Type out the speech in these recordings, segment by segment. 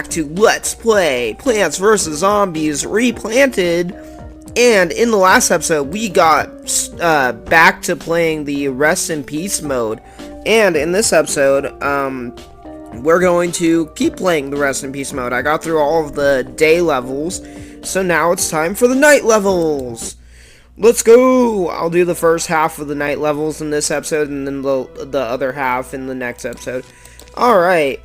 back to Let's Play Plants vs. Zombies Replanted. And in the last episode, we got back to playing the Rest in Peace mode. And in this episode, we're going to keep playing the Rest in Peace mode. I got through all of the day levels, so now it's time for the night levels. Let's go! I'll do the first half of the night levels in this episode, and then the other half in the next episode. Alright.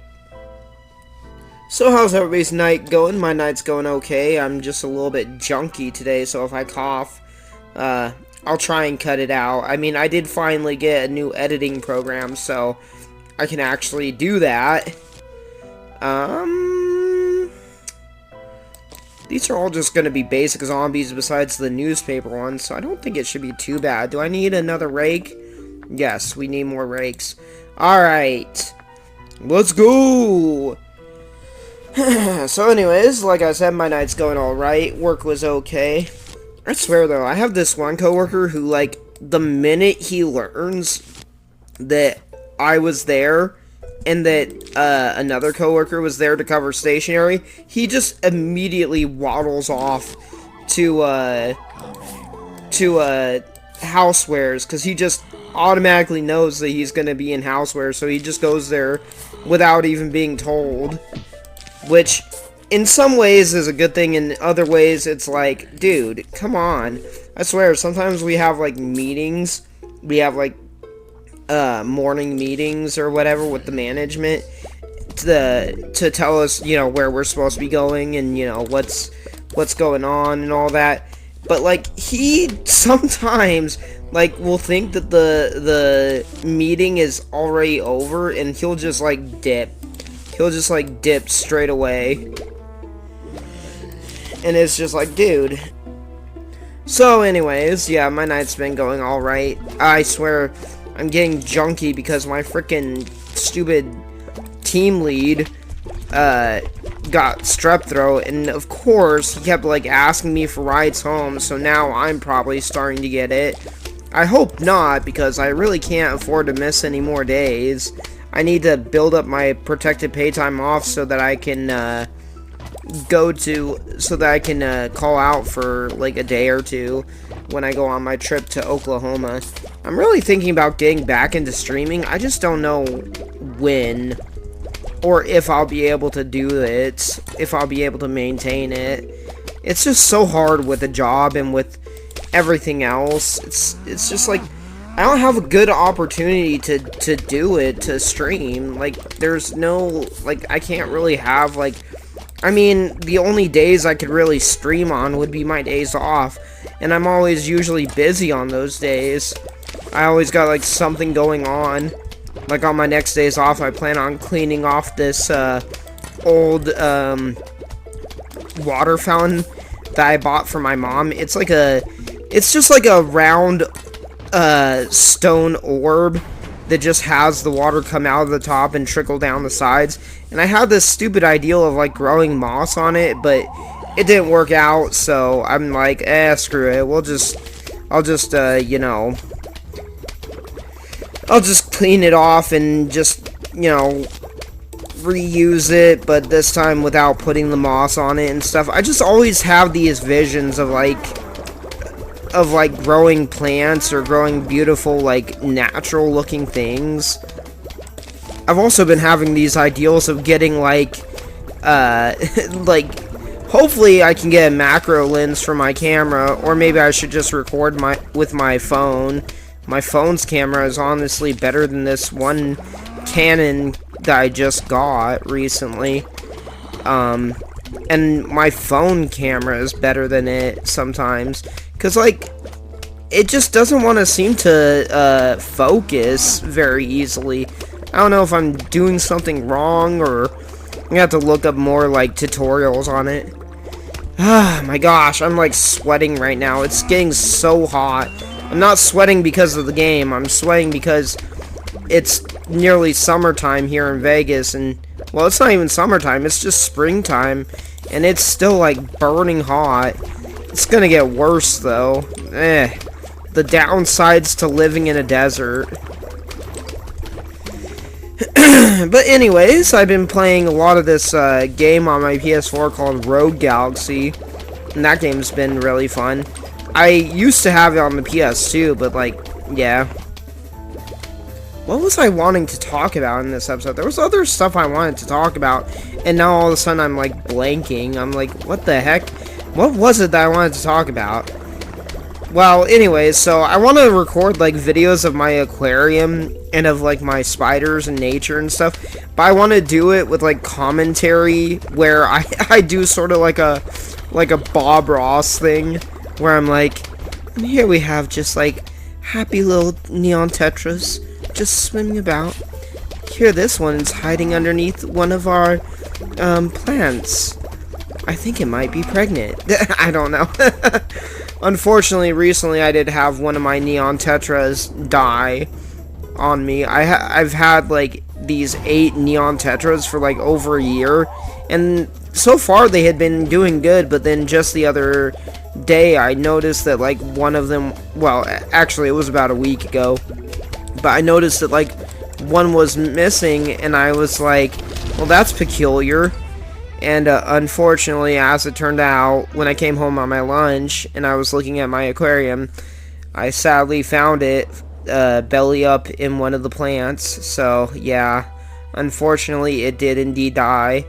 So how's everybody's night going? My night's going okay. I'm just a little bit junky today, so if I cough, I'll try and cut it out. I mean, I did finally get a new editing program, so I can actually do that. These are all just going to be basic zombies besides the newspaper ones, so I don't think it should be too bad. Do I need another rake? Yes, we need more rakes. Alright. Let's go! So anyways, like I said, my night's going alright. Work was okay. I swear though, I have this one coworker who, like, the minute he learns that I was there and that another coworker was there to cover stationery, he just immediately waddles off to housewares, because he just automatically knows that he's going to be in housewares, so he just goes there without even being told, which in some ways is a good thing. In other ways it's like, dude, come on. I swear, sometimes we have like meetings, we have like morning meetings or whatever with the management to tell us, you know, where we're supposed to be going and, you know, what's going on and all that. But like, he sometimes like will think that the meeting is already over, and he'll just like dip. He'll just like dip straight away. And it's just like, dude. So anyways, yeah, my night's been going alright. I swear, I'm getting junky because my freaking stupid team lead got strep throat, and of course he kept like asking me for rides home, so now I'm probably starting to get it. I hope not, because I really can't afford to miss any more days. I need to build up my protected pay time off so that I can call out for like a day or two when I go on my trip to Oklahoma. I'm really thinking about getting back into streaming. I just don't know when or if I'll be able to do it, if I'll be able to maintain it. It's just so hard with a job and with everything else. It's just like, I don't have a good opportunity to do it, to stream. Like, there's no, like, I can't really have, like, I mean, the only days I could really stream on would be my days off, and I'm always usually busy on those days. I always got, like, something going on. Like, on my next days off, I plan on cleaning off this, old, water fountain that I bought for my mom. It's like it's just like a round, stone orb that just has the water come out of the top and trickle down the sides. And I had this stupid idea of like growing moss on it, but it didn't work out, so I'm like, screw it. I'll just you know, I'll just clean it off and just, you know, reuse it, but this time without putting the moss on it and stuff. I just always have these visions of like growing plants or growing beautiful, like, natural looking things. I've also been having these ideals of getting like like, hopefully I can get a macro lens for my camera, or maybe I should just record with my phone. My phone's camera is honestly better than this one Canon that I just got recently. And my phone camera is better than it sometimes, because, like, it just doesn't want to seem to focus very easily. I don't know if I'm doing something wrong, or I'm gonna have to look up more, like, tutorials on it. Ah, my gosh, I'm, like, sweating right now. It's getting so hot. I'm not sweating because of the game. I'm sweating because it's nearly summertime here in Vegas, and, well, it's not even summertime, it's just springtime, and it's still, like, burning hot. It's gonna get worse, though. The downsides to living in a desert. But anyways, I've been playing a lot of this game on my PS4 called Rogue Galaxy, and that game's been really fun. I used to have it on the PS2, but like, yeah. What was I wanting to talk about in this episode? There was other stuff I wanted to talk about, and now all of a sudden I'm like blanking. I'm like, what the heck? What was it that I wanted to talk about? Well, anyways, so I want to record like videos of my aquarium and of like my spiders and nature and stuff, but I want to do it with like commentary where I do sort of like a Bob Ross thing where I'm like, and here we have just like happy little neon tetras just swimming about. Here this one is hiding underneath one of our plants. I think it might be pregnant. I don't know. Unfortunately, recently I did have one of my neon tetras die on me. I've had like these 8 neon tetras for like over a year, and so far they had been doing good, but then just the other day I noticed that like one of them, well, actually it was about a week ago, but I noticed that like one was missing, and I was like, well, that's peculiar. And unfortunately, as it turned out, when I came home on my lunch and I was looking at my aquarium, I sadly found it belly up in one of the plants. So yeah, unfortunately it did indeed die,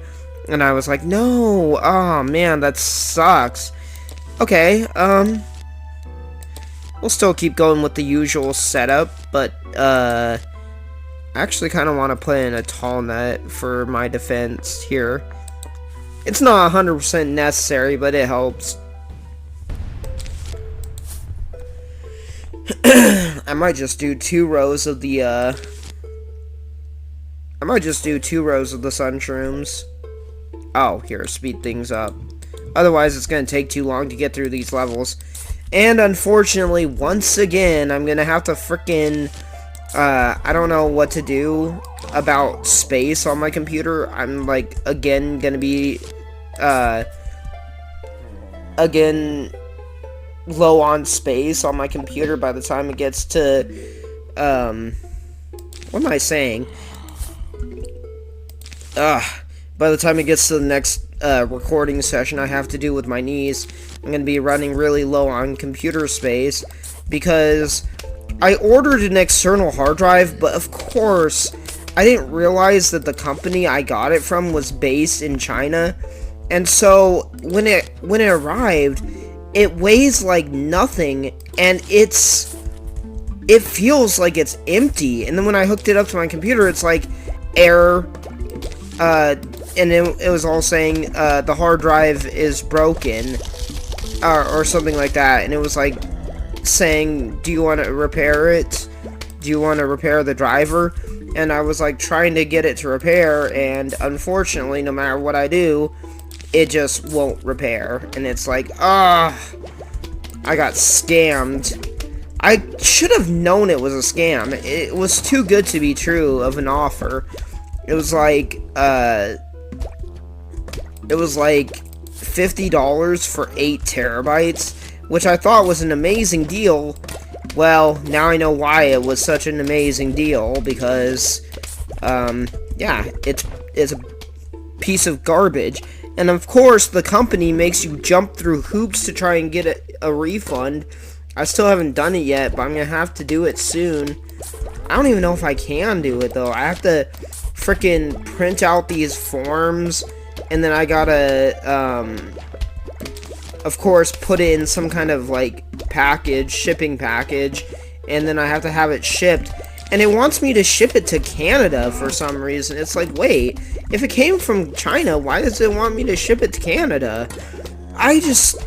and I was like, no, oh man, that sucks. Okay, we'll still keep going with the usual setup, but I actually kind of want to play in a tall net for my defense here. It's not 100% necessary, but it helps. I might just do 2 rows of the sunshrooms. Oh, here, speed things up. Otherwise, it's gonna take too long to get through these levels. And unfortunately, once again, I'm gonna have to frickin' I don't know what to do about space on my computer. I'm like, again, gonna be again low on space on my computer by the time it gets to what am I saying? By the time it gets to the next recording session I have to do with my niece, I'm gonna be running really low on computer space because I ordered an external hard drive, but of course I didn't realize that the company I got it from was based in China. And so when it arrived, it weighs like nothing, and it feels like it's empty. And then when I hooked it up to my computer, it's like error, and it was all saying the hard drive is broken, or something like that. And it was like saying, do you want to repair it? Do you want to repair the driver? And I was like trying to get it to repair, and unfortunately, no matter what I do, it just won't repair. And it's like, I got scammed. I should have known it was a scam. It was too good to be true of an offer. It was like $50 for 8 terabytes, which I thought was an amazing deal. Well, now I know why it was such an amazing deal, because yeah, it's a piece of garbage. And of course, the company makes you jump through hoops to try and get a refund. I still haven't done it yet, but I'm gonna have to do it soon. I don't even know if I can do it, though. I have to frickin' print out these forms, and then I gotta, of course, put it in some kind of, like, package, shipping package, and then I have to have it shipped. And it wants me to ship it to Canada for some reason. It's like, wait, if it came from China, why does it want me to ship it to Canada? I just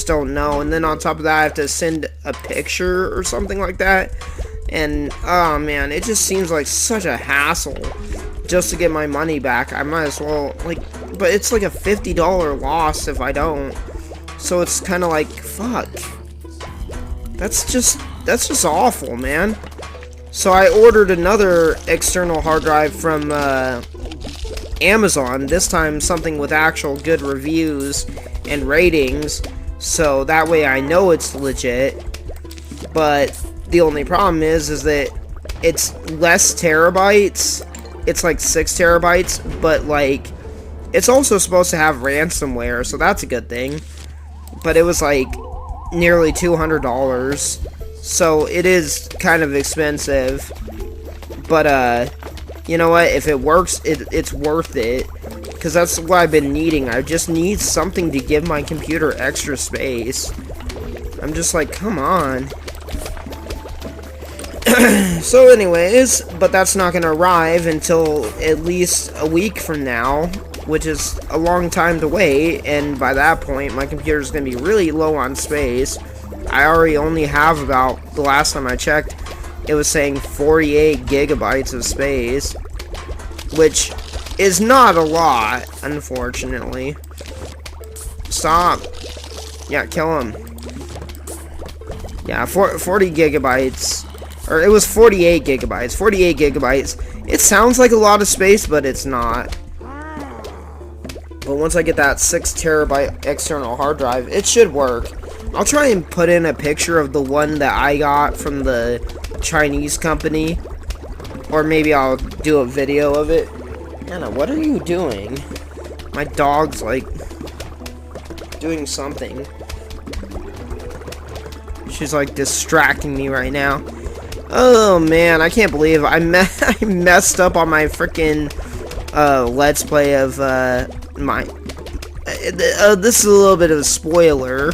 don't know. And then on top of that, I have to send a picture or something like that. And, oh man, it just seems like such a hassle just to get my money back. I might as well, like, but it's like a $50 loss if I don't. So it's kind of like, fuck. That's just awful, man. So I ordered another external hard drive from Amazon, this time something with actual good reviews and ratings, so that way I know it's legit. But the only problem is that it's less terabytes, it's like 6 terabytes, but like it's also supposed to have ransomware, so that's a good thing. But it was like nearly $200, so it is kind of expensive. But you know what, if it works, it's worth it, because that's what I've been needing. I just need something to give my computer extra space. I'm just like, come on. So anyways, but that's not gonna arrive until at least a week from now, which is a long time to wait, and by that point my computer's gonna be really low on space. I already only have about, the last time I checked, it was saying 48 gigabytes of space, which is not a lot, unfortunately. Stop. Yeah, kill him. Yeah, 40 gigabytes. Or it was 48 gigabytes. 48 gigabytes. It sounds like a lot of space, but it's not. But once I get that 6 terabyte external hard drive, it should work. I'll try and put in a picture of the one that I got from the Chinese company. Or maybe I'll do a video of it. Anna, what are you doing? My dog's like doing something. She's like distracting me right now. Oh man, I can't believe I messed up on my freaking let's play of my this is a little bit of a spoiler,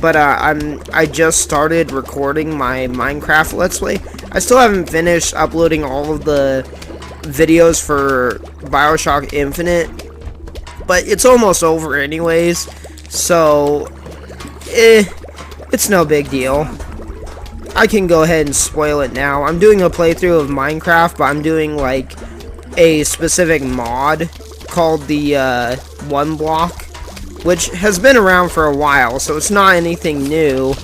but I just started recording my Minecraft let's play. I still haven't finished uploading all of the videos for BioShock Infinite, but it's almost over anyways, so it's no big deal. I can go ahead and spoil it now. I'm doing a playthrough of Minecraft, but I'm doing like a specific mod called the One Block, which has been around for a while, so it's not anything new,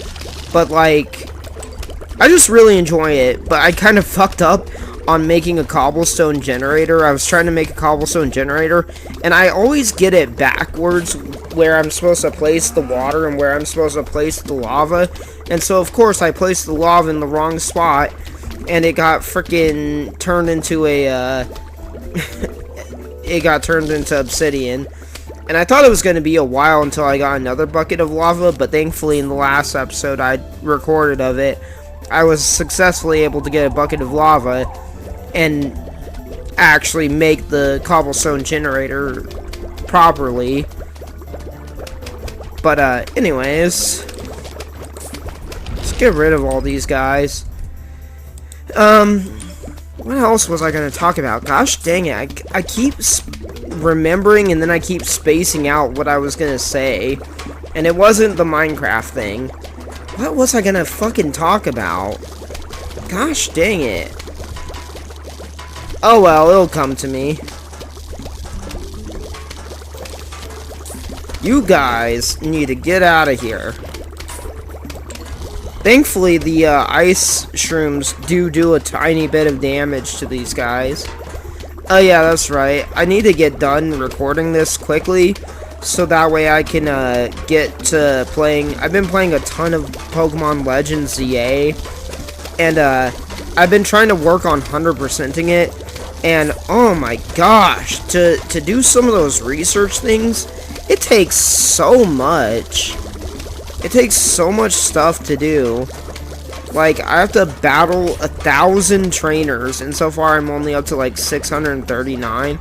but like I just really enjoy it. But I kind of fucked up on making a cobblestone generator. I was trying to make a cobblestone generator, and I always get it backwards, where I'm supposed to place the water and where I'm supposed to place the lava. And so of course I placed the lava in the wrong spot, and it got freaking turned into a it got turned into obsidian. And I thought it was going to be a while until I got another bucket of lava, but thankfully in the last episode I recorded of it, I was successfully able to get a bucket of lava and actually make the cobblestone generator properly. But anyways, let's get rid of all these guys. What else was I going to talk about? Gosh dang it, I keep remembering and then I keep spacing out what I was going to say, and it wasn't the Minecraft thing. What was I going to fucking talk about? Gosh dang it. Oh well, it'll come to me. You guys need to get out of here. Thankfully, the ice shrooms do a tiny bit of damage to these guys. Oh yeah, that's right. I need to get done recording this quickly, so that way I can get to playing. I've been playing a ton of Pokemon Legends ZA, and I've been trying to work on 100%ing it. And oh my gosh, to do some of those research things, it takes so much. It takes so much stuff to do. Like, I have to battle 1,000 trainers, and so far I'm only up to like 639.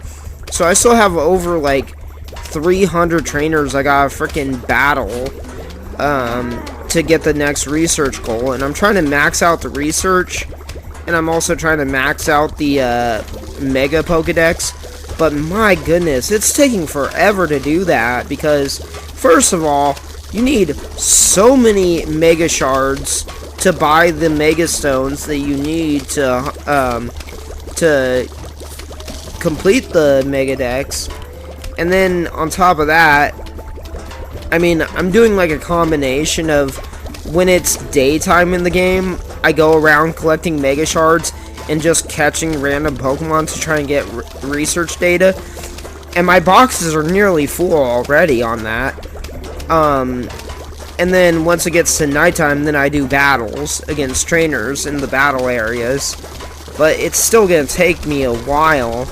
So I still have over like 300 trainers I gotta freaking battle to get the next research goal. And I'm trying to max out the research, and I'm also trying to max out the Mega Pokedex. But my goodness, it's taking forever to do that, because first of all, you need so many Mega Shards to buy the Mega Stones that you need to complete the Mega Dex. And then on top of that, I mean, I'm doing like a combination of when it's daytime in the game, I go around collecting Mega Shards and just catching random Pokemon to try and get research data. And my boxes are nearly full already on that. And then once it gets to nighttime, then I do battles against trainers in the battle areas. but it's still gonna take me a while.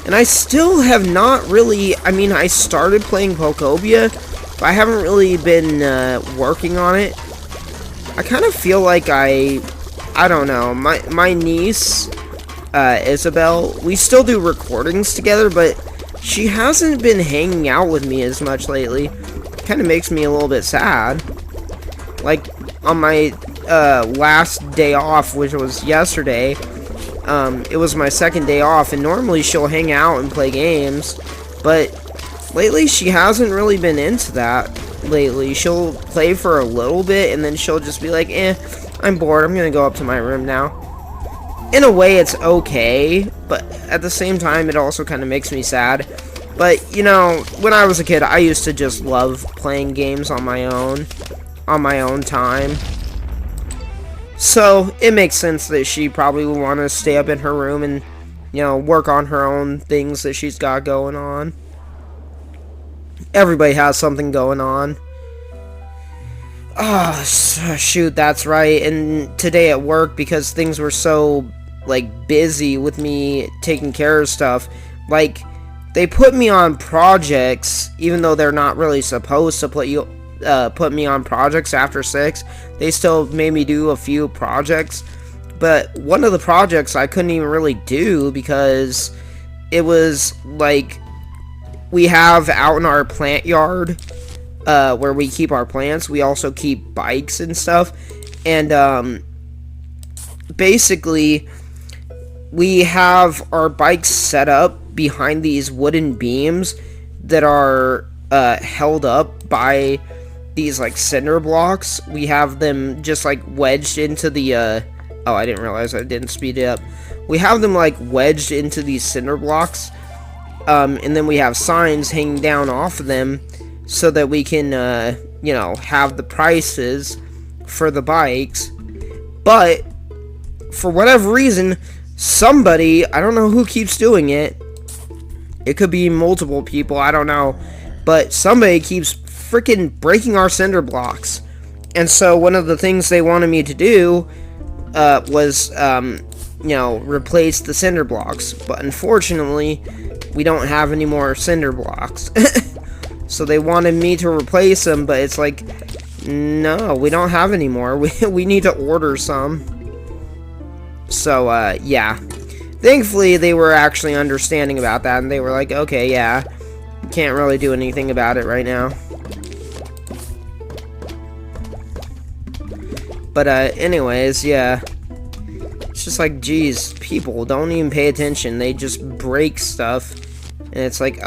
And I still have not really, I mean, I started playing Pokobia, but I haven't really been working on it. I kind of feel like I don't know, my niece, Isabel, we still do recordings together, but she hasn't been hanging out with me as much lately. Kind of makes me a little bit sad. Like, on my last day off, which was yesterday, it was my second day off, and normally she'll hang out and play games, but lately she hasn't really been into that lately. She'll play for a little bit, and then she'll just be like, I'm bored, I'm gonna go up to my room now. In a way, it's okay, but at the same time, it also kind of makes me sad. But, you know, when I was a kid, I used to just love playing games on my own time. So, it makes sense that she probably would want to stay up in her room and, you know, work on her own things that she's got going on. Everybody has something going on. Oh, shoot, that's right. And today at work, because things were so, like, busy with me taking care of stuff, like, they put me on projects, even though they're not really supposed to put me on projects after 6. They still made me do a few projects, but one of the projects I couldn't even really do because it was like, we have out in our plant yard where we keep our plants, we also keep bikes and stuff, and basically we have our bikes set up behind these wooden beams that are held up by these like cinder blocks. We have them just like wedged into the oh, I didn't realize I didn't speed it up. We have them like wedged into these cinder blocks, and then we have signs hanging down off of them so that we can you know, have the prices for the bikes. But for whatever reason, somebody, I don't know who keeps doing it, it could be multiple people, I don't know, but somebody keeps freaking breaking our cinder blocks. And so one of the things they wanted me to do was you know, replace the cinder blocks, but unfortunately we don't have any more cinder blocks. So they wanted me to replace them, but it's like, no, we don't have any more. We need to order some. So yeah, thankfully they were actually understanding about that, and they were like, okay, yeah, can't really do anything about it right now. But anyways, yeah, it's just like, geez, people don't even pay attention. They just break stuff, and it's like,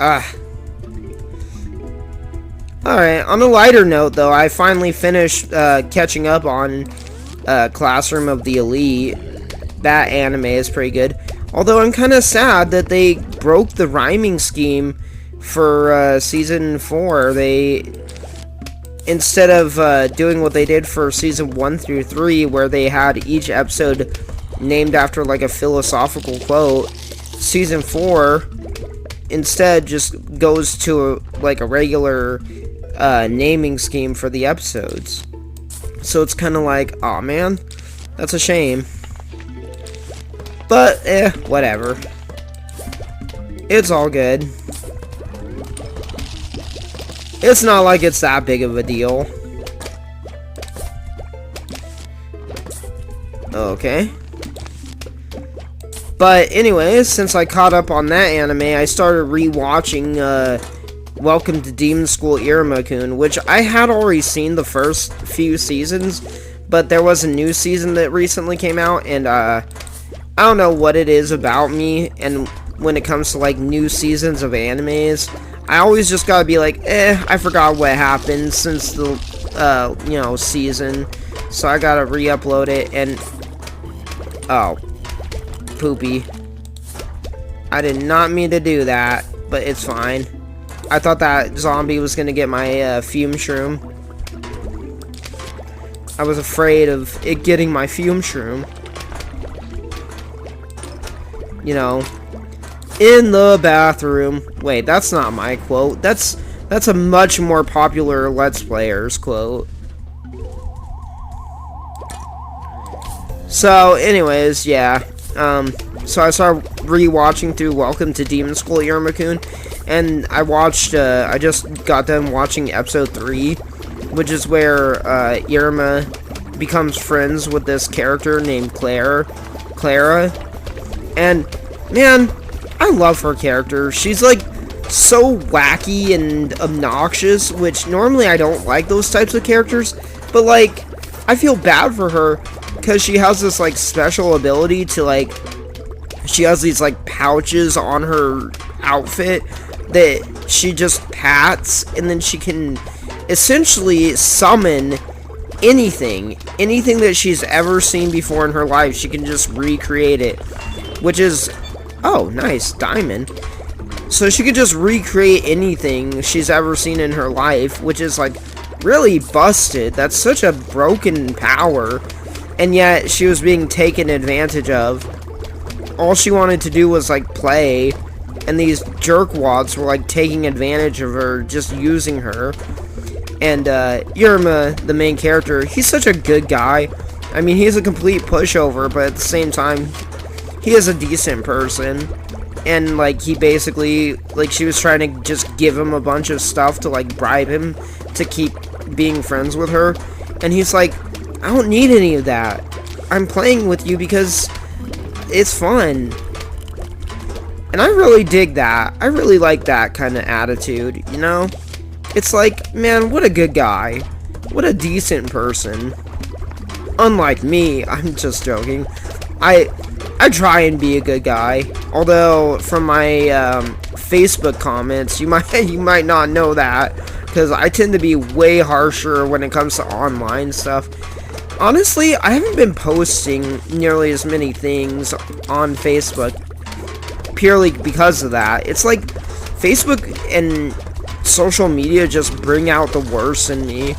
Alright, on a lighter note, though, I finally finished catching up on Classroom of the Elite. That anime is pretty good. Although I'm kind of sad that they broke the rhyming scheme for Season 4. They, instead of doing what they did for Season 1 through 3, where they had each episode named after, like, a philosophical quote, Season 4 instead just goes to, like, a regular naming scheme for the episodes. So it's kind of like, aw, man, that's a shame. But, whatever. It's all good. It's not like it's that big of a deal. Okay. But anyways, since I caught up on that anime, I started rewatching Welcome to Demon School Iruma-kun, which I had already seen the first few seasons, but there was a new season that recently came out, and I don't know what it is about me, and when it comes to like new seasons of animes, I always just gotta be like, I forgot what happened since the you know, season, so I gotta re-upload it. And oh, poopy, I did not mean to do that, but it's fine. I thought that zombie was gonna get my fume shroom. I was afraid of it getting my fume shroom. You know, in the bathroom. Wait, that's not my quote. That's a much more popular Let's Player's quote. So, anyways, yeah. So I started rewatching through Welcome to Demon School Irma-kun, and I watched, I just got done watching episode 3, which is where, Irma becomes friends with this character named Clara, and, man, I love her character. She's, like, so wacky and obnoxious, which normally I don't like those types of characters, but, like, I feel bad for her, because she has this, like, special ability to, like, she has these, like, pouches on her outfit that she just pats, and then she can essentially summon anything that she's ever seen before in her life. She can just recreate it, which is, oh, nice, diamond. So she could just recreate anything she's ever seen in her life, which is, like, really busted. That's such a broken power, and yet she was being taken advantage of. All she wanted to do was, like, play, and these jerkwads were, like, taking advantage of her, just using her. And, Irma, the main character, he's such a good guy. I mean, he's a complete pushover, but at the same time, he is a decent person. And, like, he basically, like, she was trying to just give him a bunch of stuff to, like, bribe him to keep being friends with her. And he's like, I don't need any of that. I'm playing with you because it's fun. And I really dig that. I really like that kind of attitude, you know? It's like, man, what a good guy. What a decent person. Unlike me, I'm just joking. I try and be a good guy. Although, from my Facebook comments, you might not know that, because I tend to be way harsher when it comes to online stuff. Honestly, I haven't been posting nearly as many things on Facebook purely because of that. It's like Facebook and social media just bring out the worst in me.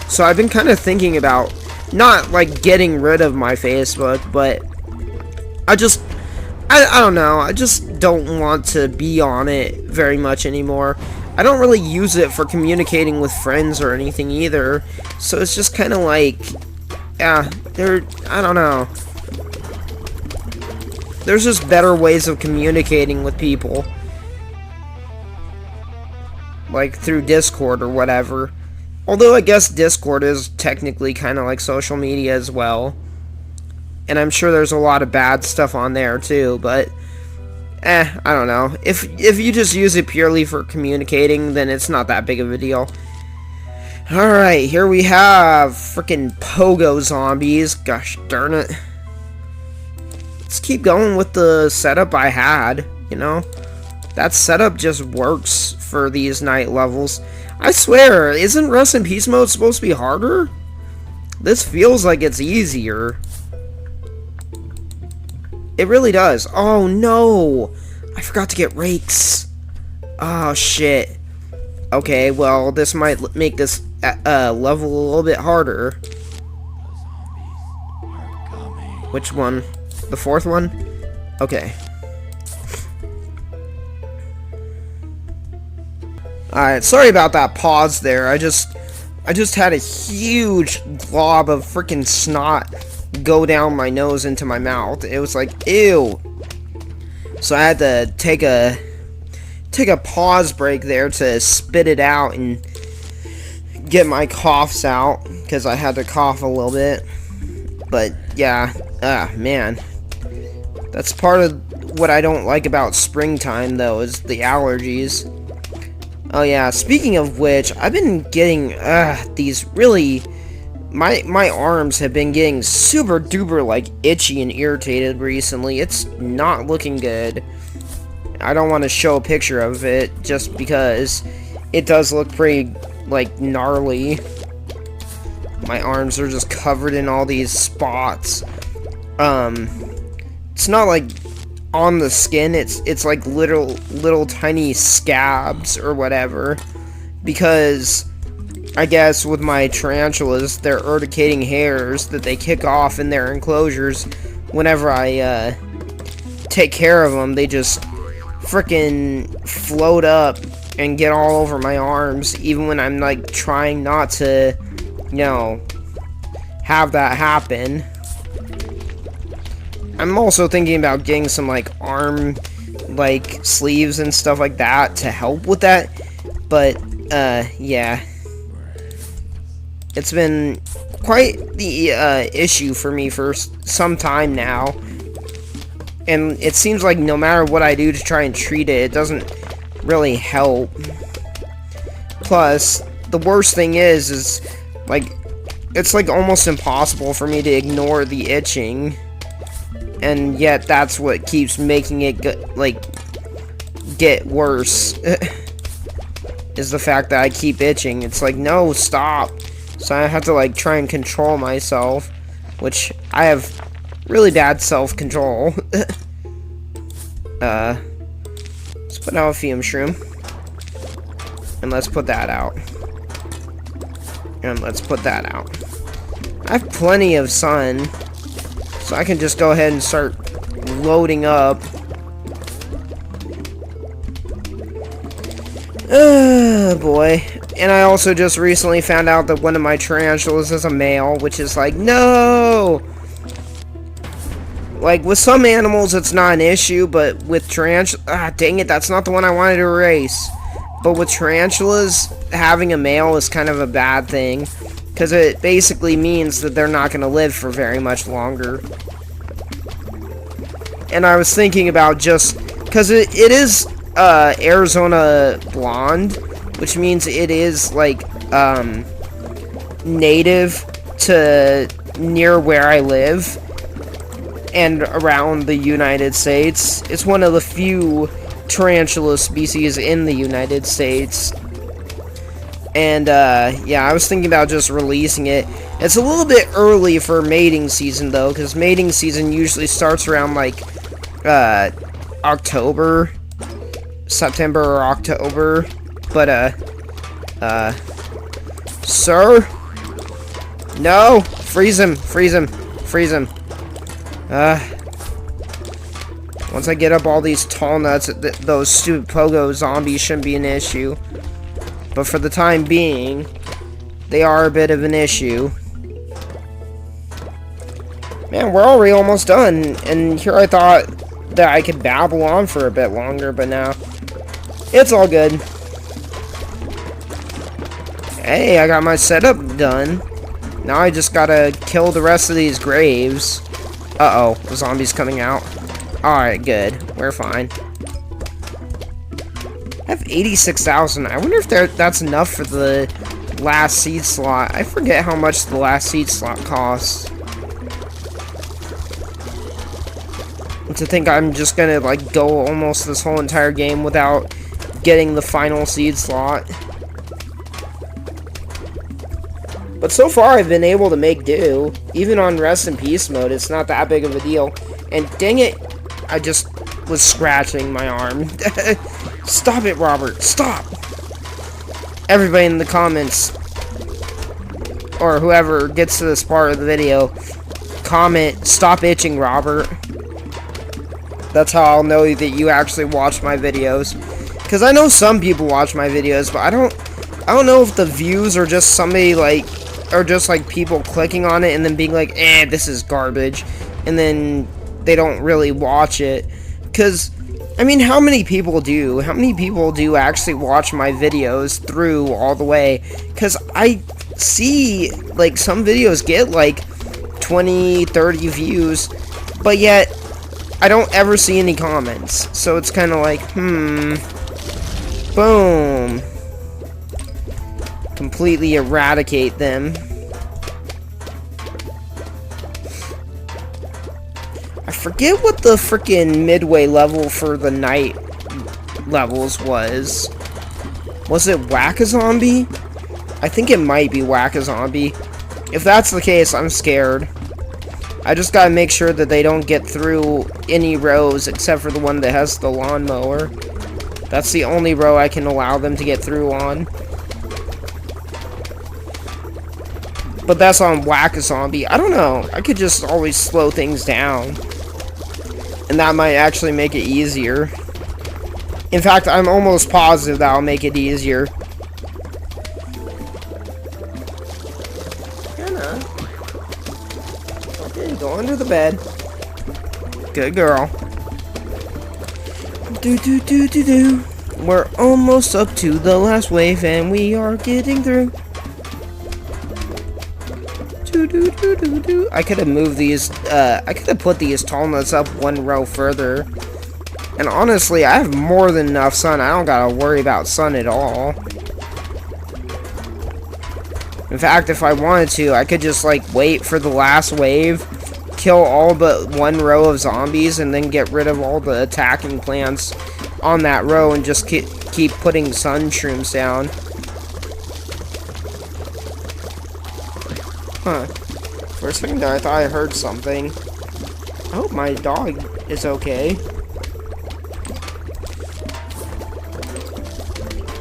So I've been kind of thinking about not, like, getting rid of my Facebook, but I don't know. I just don't want to be on it very much anymore. I don't really use it for communicating with friends or anything either. So it's just kind of like, yeah, I don't know. There's just better ways of communicating with people. Like through Discord or whatever. Although I guess Discord is technically kind of like social media as well. And I'm sure there's a lot of bad stuff on there too, but I don't know. If you just use it purely for communicating, then it's not that big of a deal. Alright, here we have freaking pogo zombies. Gosh darn it. Let's keep going with the setup I had, you know? That setup just works for these night levels. I swear, isn't Rest in Peace mode supposed to be harder? This feels like it's easier. It really does. Oh no! I forgot to get rakes. Oh shit. Okay, well, this might make this level a little bit harder. Which one? The fourth one? Okay. Alright, sorry about that pause there. I just had a huge glob of freaking snot go down my nose into my mouth. It was like, ew. So I had to take a pause break there to spit it out and get my coughs out, because I had to cough a little bit. But yeah, man, that's part of what I don't like about springtime though, is the allergies. Oh yeah, speaking of which, I've been getting these really, my arms have been getting super duper like itchy and irritated recently. It's not looking good. I don't want to show a picture of it just because it does look pretty like gnarly. My arms are just covered in all these spots. It's not like on the skin, it's like little tiny scabs or whatever, because I guess with my tarantulas, they're urticating hairs that they kick off in their enclosures. Whenever I take care of them, they just frickin' float up and get all over my arms, even when I'm like trying not to, you know, have that happen. I'm also thinking about getting some, like, arm, like, sleeves and stuff like that to help with that. But, yeah. It's been quite the, issue for me for some time now. And it seems like no matter what I do to try and treat it, it doesn't really help. Plus, the worst thing is, like, it's, like, almost impossible for me to ignore the itching. And yet, that's what keeps making it, get worse. Is the fact that I keep itching. It's like, no, stop. So I have to, like, try and control myself. Which, I have really bad self-control. Let's put out a fume shroom. And let's put that out. And let's put that out. I have plenty of sun. So I can just go ahead and start loading up. Oh boy. And I also just recently found out that one of my tarantulas is a male, which is like, no! Like, with some animals, it's not an issue, but with tarantulas... Ah, dang it, that's not the one I wanted to erase. But with tarantulas, having a male is kind of a bad thing. Because it basically means that they're not going to live for very much longer. And I was thinking about just... Because it is Arizona blonde, which means it is, like, native to near where I live. And around the United States. It's one of the few tarantula species in the United States. And, yeah, I was thinking about just releasing it. It's a little bit early for mating season, though, because mating season usually starts around, like, October. September or October. But, sir? No! Freeze him! Freeze him! Freeze him! Once I get up all these tall nuts, those stupid pogo zombies shouldn't be an issue. But for the time being, they are a bit of an issue. Man, we're already almost done. And here I thought that I could babble on for a bit longer, but now it's all good. Hey, I got my setup done. Now I just gotta kill the rest of these graves. Uh-oh, the zombie's coming out. Alright, good. We're fine. I have 86,000. I wonder if that's enough for the last seed slot. I forget how much the last seed slot costs. And to think I'm just gonna, like, go almost this whole entire game without getting the final seed slot. But so far, I've been able to make do. Even on rest in peace mode, it's not that big of a deal. And dang it, I just was scratching my arm. Stop it, Robert. Stop! Everybody in the comments, or whoever gets to this part of the video, comment, stop itching, Robert. That's how I'll know that you actually watch my videos. Because I know some people watch my videos, but I don't know if the views are just somebody, like, or just, like, people clicking on it and then being like, this is garbage. And then they don't really watch it. Because, I mean, how many people do? How many people do actually watch my videos through all the way? Because I see, like, some videos get, like, 20, 30 views. But yet, I don't ever see any comments. So it's kind of like, boom. Completely eradicate them. I forget what the freaking midway level for the night levels was. Was it Whack-A-Zombie? I think it might be Whack-A-Zombie. If that's the case, I'm scared. I just gotta make sure that they don't get through any rows except for the one that has the lawnmower. That's the only row I can allow them to get through on. But that's on Whack-A-Zombie. I don't know. I could just always slow things down. And that might actually make it easier. In fact, I'm almost positive that'll make it easier. Hannah. Okay, go under the bed. Good girl. Do. We're almost up to the last wave and we are getting through. Do. I could have moved these, I could have put these tall nuts up one row further. And honestly, I have more than enough sun. I don't gotta worry about sun at all. In fact, if I wanted to, I could just, like, wait for the last wave, kill all but one row of zombies, and then get rid of all the attacking plants on that row and just keep putting sun shrooms down. Huh. For a second there, I thought I heard something. I hope my dog is okay.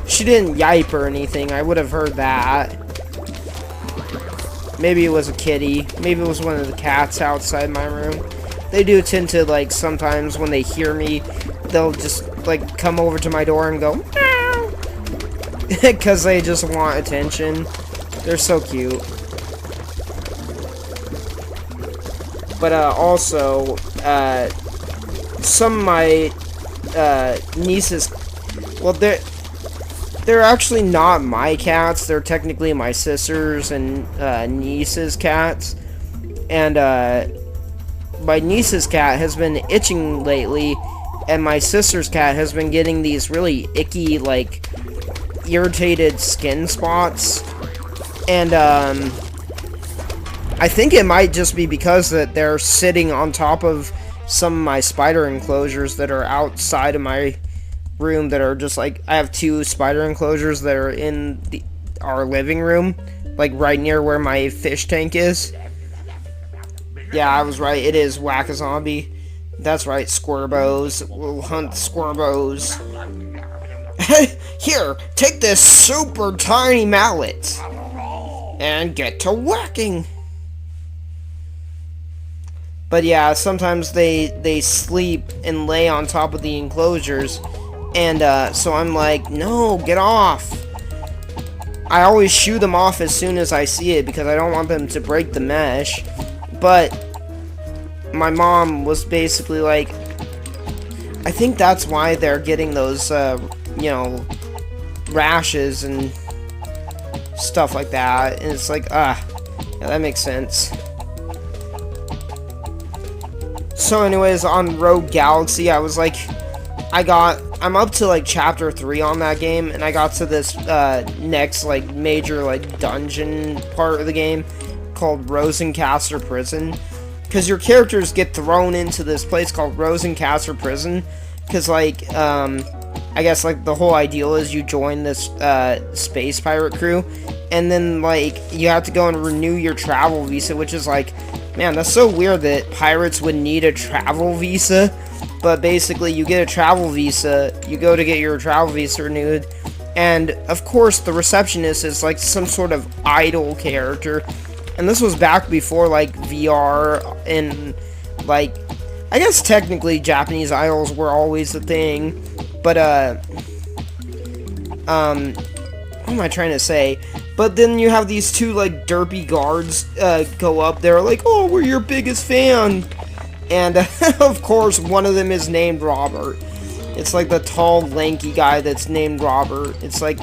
She didn't yipe or anything. I would have heard that. Maybe it was a kitty. Maybe it was one of the cats outside my room. They do tend to, like, sometimes when they hear me, they'll just, like, come over to my door and go, meow. Because they just want attention. They're so cute. But, also, some of my, nieces, well, they're actually not my cats. They're technically my sister's and niece's cats. And my niece's cat has been itching lately, and my sister's cat has been getting these really icky, like, irritated skin spots. And I think it might just be because that they're sitting on top of some of my spider enclosures that are outside of my room that are just like, I have 2 spider enclosures that are in our living room, like right near where my fish tank is. Yeah, I was right, it is Whack-A-Zombie. That's right, Squirbos. We'll hunt Squirbos. Here, take this super tiny mallet and get to whacking. But yeah, sometimes they sleep and lay on top of the enclosures. And, so I'm like, no, get off. I always shoo them off as soon as I see it because I don't want them to break the mesh. But my mom was basically like, I think that's why they're getting those, you know, rashes and stuff like that. And it's like, yeah, that makes sense. So anyways, on Rogue Galaxy, I was like, I'm up to, like, chapter 3 on that game, and I got to this, next, like, major, like, dungeon part of the game called Rosencaster Prison, because your characters get thrown into this place called Rosencaster Prison, because, like, I guess, like, the whole ideal is you join this, space pirate crew, and then, like, you have to go and renew your travel visa, which is, like, man, that's so weird that pirates would need a travel visa. But basically, you get a travel visa, you go to get your travel visa renewed, and of course, the receptionist is like some sort of idol character. And this was back before, like, VR and, like, I guess technically Japanese idols were always a thing. But, what am I trying to say? But then you have these 2, like, derpy guards, go up there, like, oh, we're your biggest fan. And, of course, one of them is named Robert. It's like the tall, lanky guy that's named Robert. It's like,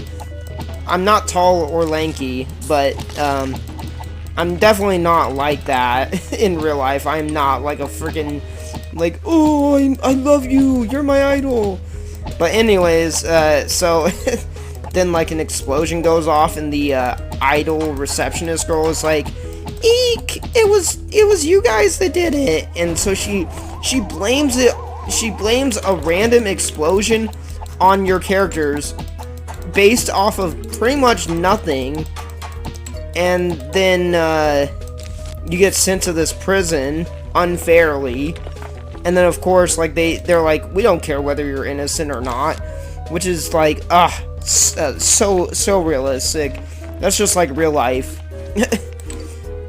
I'm not tall or lanky, but, I'm definitely not like that in real life. I'm not like a freaking, like, oh, I love you, you're my idol. But anyways, so, then, like, an explosion goes off, and the, idol receptionist girl is like, eek, it was you guys that did it. And so she blames a random explosion on your characters based off of pretty much nothing. And then you get sent to this prison unfairly. And then of course, like, they're like, we don't care whether you're innocent or not, which is like, so realistic. That's just like real life.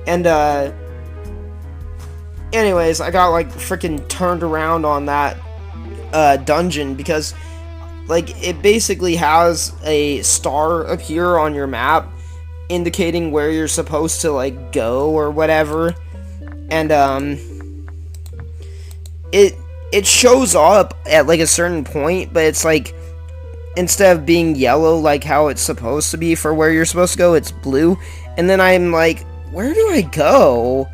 And, anyways, I got, like, freaking turned around on that, dungeon, because, like, it basically has a star appear on your map, indicating where you're supposed to, like, go, or whatever, and, it shows up at like a certain point, but it's like instead of being yellow like how it's supposed to be for where you're supposed to go, it's blue. And then I'm like, where do I go?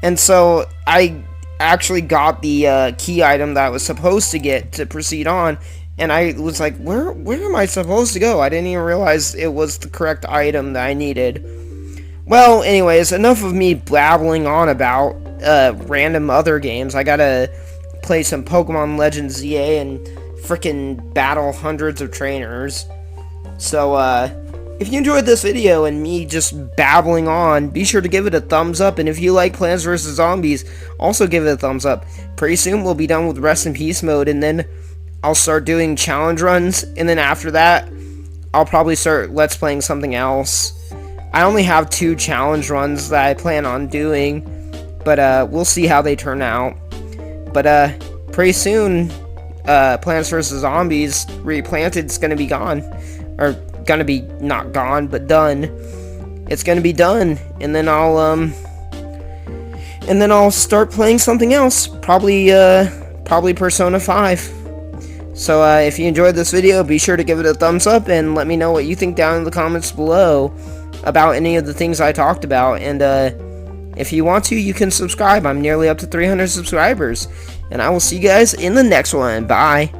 And so I actually got the key item that I was supposed to get to proceed on, and I was like, where am I supposed to go? I didn't even realize it was the correct item that I needed. Well, anyways, enough of me blabbling on about random other games. I gotta play some Pokemon Legends ZA and frickin' battle hundreds of trainers. So, if you enjoyed this video and me just babbling on, be sure to give it a thumbs up. And if you like Plants vs. Zombies, also give it a thumbs up. Pretty soon we'll be done with Rest in Peace mode, and then I'll start doing challenge runs. And then after that, I'll probably start Let's Playing something else. I only have 2 challenge runs that I plan on doing, but we'll see how they turn out. But pretty soon, Plants vs. Zombies Replanted is gonna be gone, or gonna be not gone, but done. It's gonna be done, and then I'll start playing something else, probably Persona 5. So if you enjoyed this video, be sure to give it a thumbs up and let me know what you think down in the comments below about any of the things I talked about. And if you want to, you can subscribe. I'm nearly up to 300 subscribers, and I will see you guys in the next one. Bye.